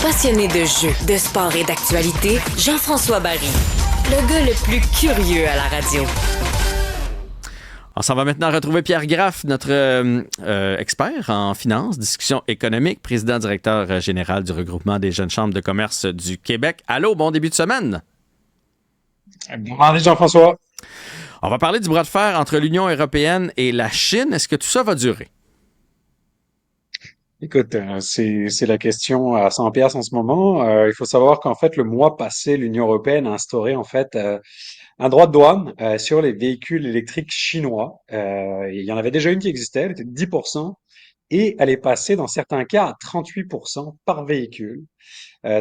Passionné de jeux, de sport et d'actualité, Jean-François Barry. Le gars le plus curieux à la radio. On s'en va maintenant retrouver Pierre Graff, notre expert en finance, discussion économique, président-directeur général du regroupement des jeunes chambres de commerce du Québec. Allô, bon début de semaine. Bonjour Jean-François. On va parler du bras de fer entre l'Union européenne et la Chine. Est-ce que tout ça va durer? Écoute, c'est la question à 100 piastres en ce moment. Il faut savoir qu'en fait, le mois passé, l'Union européenne a instauré en fait un droit de douane sur les véhicules électriques chinois. Il y en avait déjà une qui existait, elle était de 10%, et elle est passée dans certains cas à 38% par véhicule.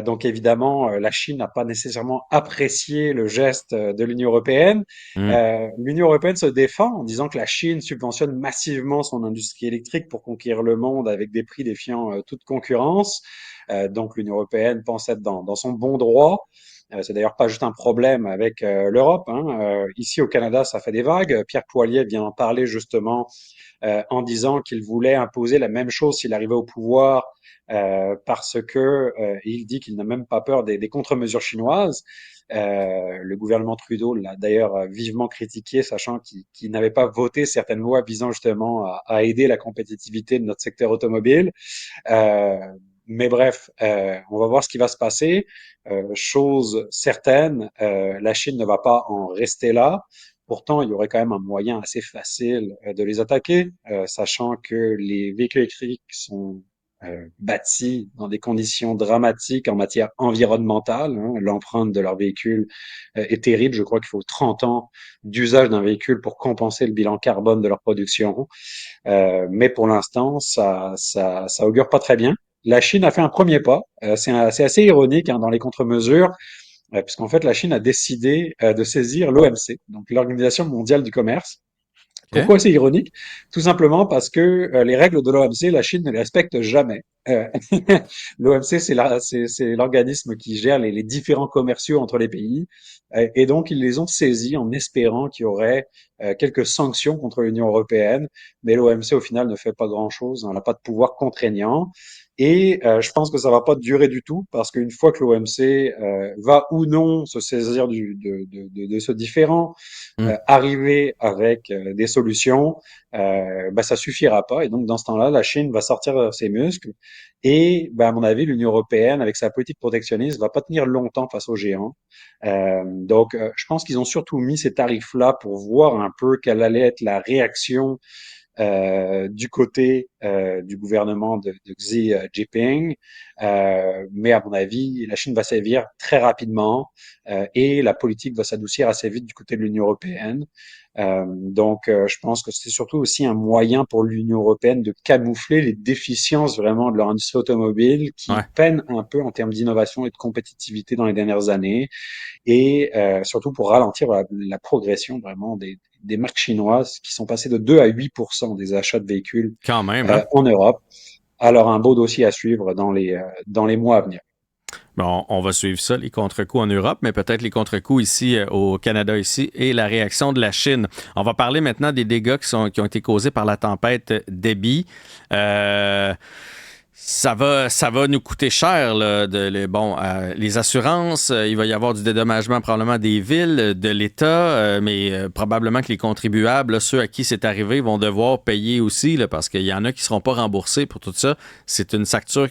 Donc évidemment, la Chine n'a pas nécessairement apprécié le geste de l'Union européenne. Hmm. L'Union européenne se défend en disant que la Chine subventionne massivement son industrie électrique pour conquérir le monde avec des prix défiant toute concurrence. Donc l'Union européenne pense être dans son bon droit. C'est d'ailleurs pas juste un problème avec l'Europe, hein. Ici au Canada, ça fait des vagues. Pierre Poilievre vient en parler justement en disant qu'il voulait imposer la même chose s'il arrivait au pouvoir parce que il dit qu'il n'a même pas peur des contre-mesures chinoises. Le gouvernement Trudeau l'a d'ailleurs vivement critiqué, sachant qu'il n'avait pas voté certaines lois visant justement à aider la compétitivité de notre secteur automobile. Mais bref, on va voir ce qui va se passer. Chose certaine, la Chine ne va pas en rester là. Pourtant, il y aurait quand même un moyen assez facile de les attaquer, sachant que les véhicules électriques sont bâtis dans des conditions dramatiques en matière environnementale, hein. L'empreinte de leur véhicule est terrible. Je crois qu'il faut 30 ans d'usage d'un véhicule pour compenser le bilan carbone de leur production. Mais pour l'instant, ça augure pas très bien. La Chine a fait un premier pas. C'est assez ironique, hein, dans les contre-mesures, puisqu'en fait, la Chine a décidé de saisir l'OMC, donc l'Organisation mondiale du commerce. OK. Pourquoi c'est ironique? Tout simplement parce que les règles de l'OMC, la Chine ne les respecte jamais. L'OMC, c'est l'organisme qui gère les différents commerciaux entre les pays. Et donc, ils les ont saisis en espérant qu'il y aurait quelques sanctions contre l'Union européenne. Mais l'OMC, au final, ne fait pas grand-chose. Elle n'a pas de pouvoir contraignant. Et je pense que ça va pas durer du tout, parce qu'une fois que l'OMC va ou non se saisir de ce différend, Hmm. arriver avec des solutions, ça suffira pas. Et donc, dans ce temps-là, la Chine va sortir ses muscles. Et, à mon avis, l'Union européenne, avec sa politique protectionniste, va pas tenir longtemps face aux géants. Donc, je pense qu'ils ont surtout mis ces tarifs-là pour voir un peu quelle allait être la réaction du côté du gouvernement de Xi Jinping. Mais à mon avis, la Chine va sévir très rapidement et la politique va s'adoucir assez vite du côté de l'Union européenne. Donc, je pense que c'est surtout aussi un moyen pour l'Union européenne de camoufler les déficiences vraiment de leur industrie automobile qui Ouais. peine un peu en termes d'innovation et de compétitivité dans les dernières années, et surtout pour ralentir la progression vraiment des marques chinoises qui sont passées de 2 à 8% des achats de véhicules Quand même, hein? en Europe. Alors un beau dossier à suivre dans les mois à venir. Bon, on va suivre ça, les contre-coups en Europe, mais peut-être les contre-coups ici au Canada ici et la réaction de la Chine. On va parler maintenant des dégâts qui ont été causés par la tempête Debby. Ça va nous coûter cher, là, les assurances, il va y avoir du dédommagement probablement des villes, de l'État, mais probablement que les contribuables, là, ceux à qui c'est arrivé, vont devoir payer aussi, là, parce qu'il y en a qui ne seront pas remboursés pour tout ça. C'est une facture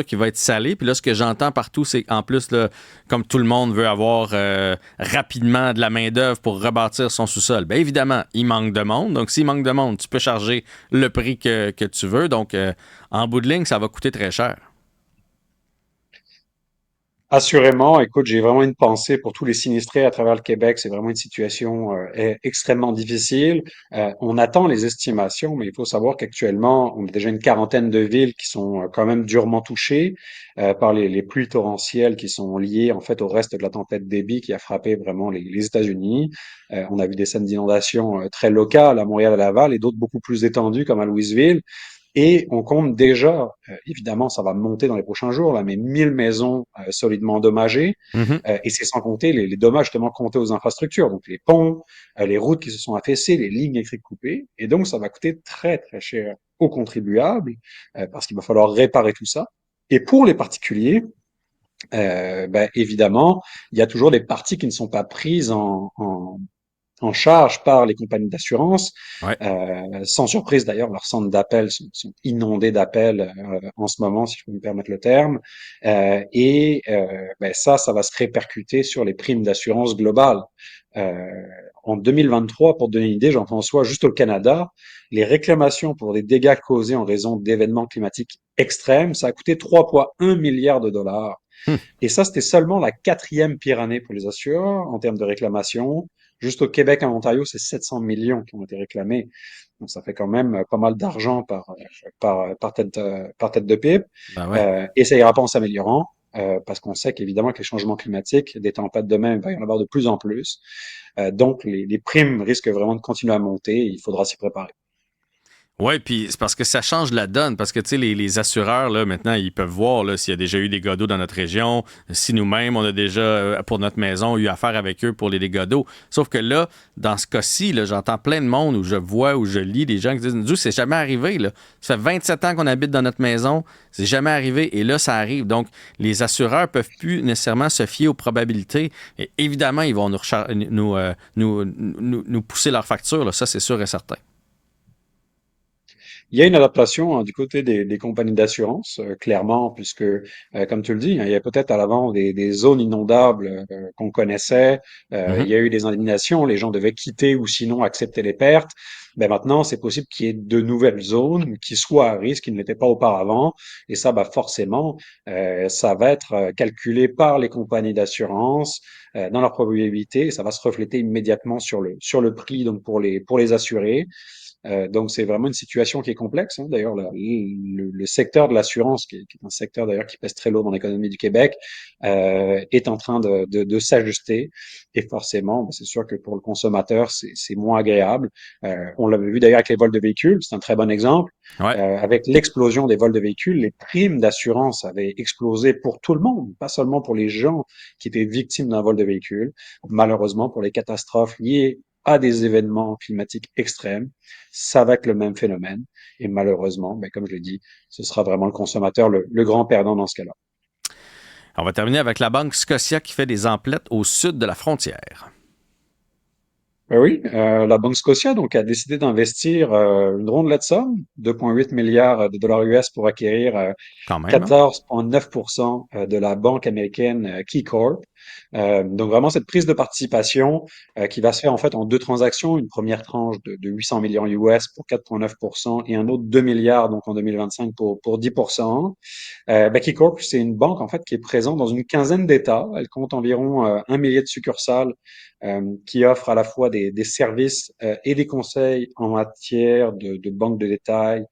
qui va être salée. Puis là, ce que j'entends partout, c'est qu'en plus, là, comme tout le monde veut avoir rapidement de la main-d'œuvre pour rebâtir son sous-sol, bien évidemment, il manque de monde. Donc, s'il manque de monde, tu peux charger le prix que tu veux. Donc, en bout de ligne, ça va coûter très cher. Assurément, écoute, j'ai vraiment une pensée pour tous les sinistrés à travers le Québec. C'est vraiment une situation extrêmement difficile. On attend les estimations, mais il faut savoir qu'actuellement, on a déjà une quarantaine de villes qui sont quand même durement touchées par les pluies torrentielles qui sont liées en fait au reste de la tempête Debby qui a frappé vraiment les États-Unis. On a vu des scènes d'inondation très locales à Montréal, à Laval, et d'autres beaucoup plus étendues comme à Louisville. Et on compte déjà, évidemment, ça va monter dans les prochains jours, là, mais 1000 maisons solidement endommagées. Mhm. Et c'est sans compter les dommages justement comptés aux infrastructures, donc les ponts, les routes qui se sont affaissées, les lignes électriques coupées. Et donc, ça va coûter très, très cher aux contribuables, parce qu'il va falloir réparer tout ça. Et pour les particuliers, évidemment, il y a toujours des parties qui ne sont pas prises en charge par les compagnies d'assurance. Ouais. Sans surprise d'ailleurs, leurs centres d'appel sont inondés d'appels en ce moment, si je peux me permettre le terme. Ça va se répercuter sur les primes d'assurance globales. Euh, En 2023, pour te donner une idée, Jean-François, juste au Canada, les réclamations pour des dégâts causés en raison d'événements climatiques extrêmes, ça a coûté 3,1 milliards de dollars. Hum. Et ça, c'était seulement la quatrième pire année pour les assureurs en termes de réclamation. Juste au Québec, en Ontario, c'est 700 millions qui ont été réclamés. Donc, ça fait quand même pas mal d'argent par tête de pipe. Ben ouais. Et ça ira pas en s'améliorant, parce qu'on sait qu'évidemment, que les changements climatiques, des tempêtes de même, il va y en avoir de plus en plus. Donc, les primes risquent vraiment de continuer à monter et il faudra s'y préparer. Oui, puis c'est parce que ça change la donne. Parce que, tu sais, les assureurs, là, maintenant, ils peuvent voir là, s'il y a déjà eu des dégâts d'eau dans notre région, si nous-mêmes, on a déjà, pour notre maison, eu affaire avec eux pour les dégâts d'eau. Sauf que là, dans ce cas-ci, là, j'entends plein de monde où je vois, où je lis des gens qui disent nous, c'est jamais arrivé. Là. Ça fait 27 ans qu'on habite dans notre maison, c'est jamais arrivé. Et là, ça arrive. Donc, les assureurs peuvent plus nécessairement se fier aux probabilités. Et évidemment, ils vont nous pousser leurs factures. Là. Ça, c'est sûr et certain. Il y a une adaptation du côté des compagnies d'assurance, clairement, puisque, comme tu le dis, hein, il y a peut-être à l'avant des zones inondables qu'on connaissait. Il Mhm. y a eu des inondations, les gens devaient quitter ou sinon accepter les pertes. Maintenant, c'est possible qu'il y ait de nouvelles zones qui soient à risque, qui ne l'étaient pas auparavant. Et ça, forcément, ça va être calculé par les compagnies d'assurance dans leur probabilité. Et ça va se refléter immédiatement sur le prix, donc pour les assurés. Donc c'est vraiment une situation qui est complexe, hein. D'ailleurs, le secteur de l'assurance, qui est un secteur d'ailleurs qui pèse très lourd dans l'économie du Québec, est en train de s'ajuster. Et forcément, c'est sûr que pour le consommateur, c'est moins agréable. On l'avait vu d'ailleurs avec les vols de véhicules, c'est un très bon exemple. Ouais. Avec l'explosion des vols de véhicules, les primes d'assurance avaient explosé pour tout le monde, pas seulement pour les gens qui étaient victimes d'un vol de véhicule. Malheureusement, pour les catastrophes liées à des événements climatiques extrêmes, ça va être le même phénomène. Et malheureusement, comme je l'ai dit, ce sera vraiment le consommateur le grand perdant dans ce cas-là. On va terminer avec la Banque Scotia qui fait des emplettes au sud de la frontière. Oui, la Banque Scotia donc a décidé d'investir une rondelette somme, 2,8 milliards de dollars US pour acquérir Quand même, hein? 14,9% de la banque américaine KeyCorp. Donc vraiment cette prise de participation qui va se faire en fait en deux transactions, une première tranche de 800 millions US pour 4,9% et un autre 2 milliards donc en 2025 pour 10%. KeyCorp, c'est une banque en fait qui est présente dans une quinzaine d'États. Elle compte environ 1 millier de succursales qui offrent à la fois des services et des conseils en matière de banque de détail,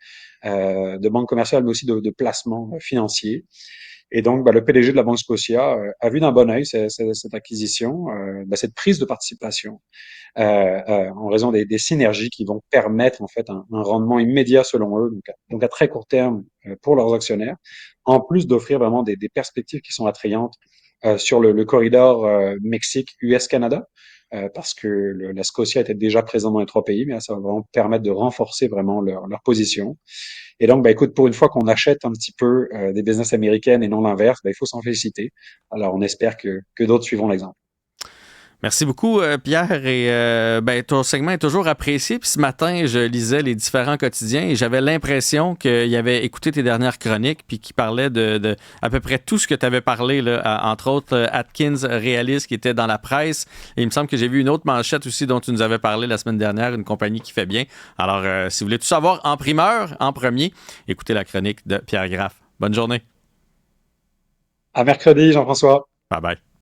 de banque commerciale, mais aussi de placement financier. Et donc, le PDG de la Banque Scotia a vu d'un bon œil cette acquisition, cette prise de participation, en raison des synergies qui vont permettre en fait un rendement immédiat selon eux, donc à très court terme pour leurs actionnaires, en plus d'offrir vraiment des perspectives qui sont attrayantes sur le corridor Mexique-US-Canada, parce que la Scotia était déjà présente dans les trois pays, mais là, ça va vraiment permettre de renforcer vraiment leur position. Et donc, écoute, pour une fois qu'on achète un petit peu des business américaines et non l'inverse, il faut s'en féliciter. Alors, on espère que d'autres suivront l'exemple. Merci beaucoup, Pierre. Et ton segment est toujours apprécié. Puis ce matin, je lisais les différents quotidiens et j'avais l'impression qu'il avait écouté tes dernières chroniques puis qu'il parlait de à peu près tout ce que tu avais parlé, là, entre autres Atkins Realis qui était dans la presse. Et il me semble que j'ai vu une autre manchette aussi dont tu nous avais parlé la semaine dernière, une compagnie qui fait bien. Alors, si vous voulez tout savoir en primeur, en premier, écoutez la chronique de Pierre Graff. Bonne journée. À mercredi, Jean-François. Bye bye.